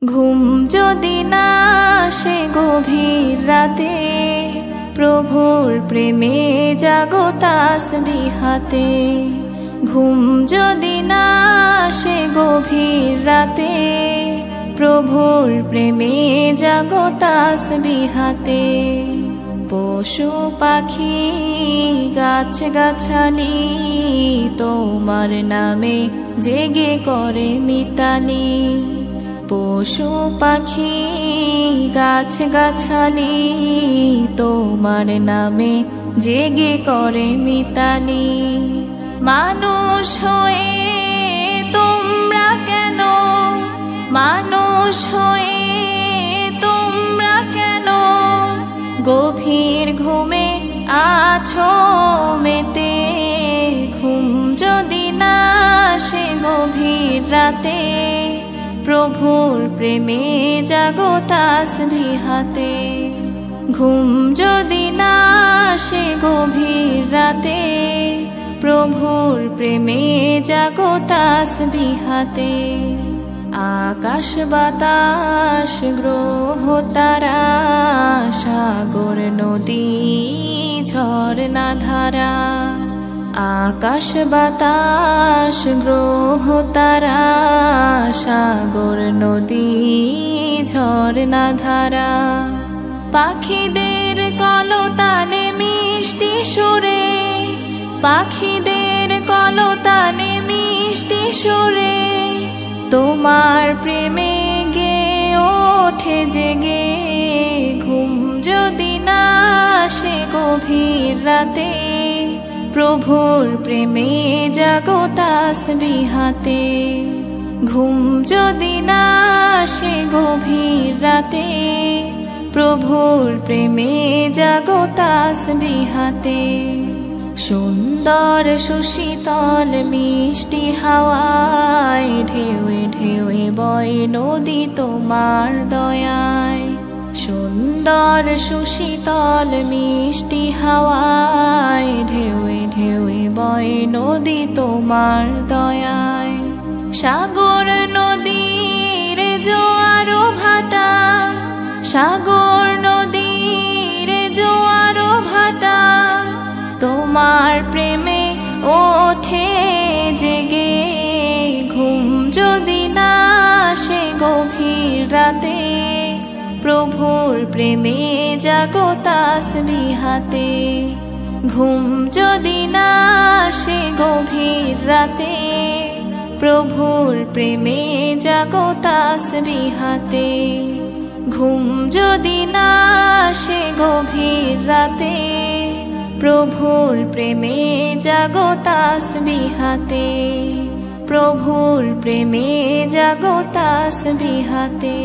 ঘুম যদি না আসে গভীর রাতে, প্রভুর প্রেমে জাগো তাসবিহ হাতে। ঘুম যদি না আসে গভীর রাতে, প্রভুর প্রেমে জাগো তাসবিহ হাতে। পশু পাখি গাছ গাছালি তোমার নামে জেগে করে মিতালি। পশু পাখি গাছ গাছালি তোমার নামে জেগে করে মিতালি। মানুষ হয়ে তোমরা কেন, মানুষ হয়ে তোমরা কেন গভীর ঘুমে আছো মেতে। ঘুম যদি না আসে গভীর রাতে, প্রভুর প্রেমে জাগো তাসবিহ হাতে। ঘুম যদি না আসে গভীর রাতে, প্রভুর প্রেমে জাগো তাসবিহ হাতে। আকাশ বাতাস গ্রহ তারা, সাগর নদী ঝরনা ধারা। আকাশ বাতাস গ্রহ তারা, সাগর নদী ঝরনা ধারা। পাখিদের কলতানে মিষ্টি সুরে, পাখিদের কলতানে মিষ্টি সুরে তোমার প্রেমে গে ওঠে জেগে। ঘুম যদি না আসে গভীর রাতে, প্রভুর প্রেমে জাগো তাসবিহ হাতে। ঘুম যদি না আসে গভীর রাতে, প্রভুর প্রেমে জাগো তাসবিহ হাতে। সুন্দর সুশীতল মিষ্টি হাওয়ায় ঢেউয়ে ঢেউয়ে বয় নদী তোমার দয়ায়। সুন্দর সুশীতল মিষ্টি হাওয়ায় ঢেউয়ে ঢেউয়ে বয় নদী তোমার দয়ায়। সাগর নদীর জোয়ার ভাটা, সাগর নদীর জোয়ার ভাটা তোমার প্রেমে ওঠে জেগে। ঘুম যদি না আসে গভীর রাতে, প্রভুর প্রেমে জাগো তাসবিহ হাতে। ঘুম যদি না আসে গভীর রাতে, প্রভুর প্রেমে জাগো তাসবিহ হাতে। ঘুম যদি না আসে গভীর রাতে, প্রভুর প্রেমে জাগো তাসবিহ হাতে। প্রভুর প্রেমে জাগো তাসবিহ হাতে।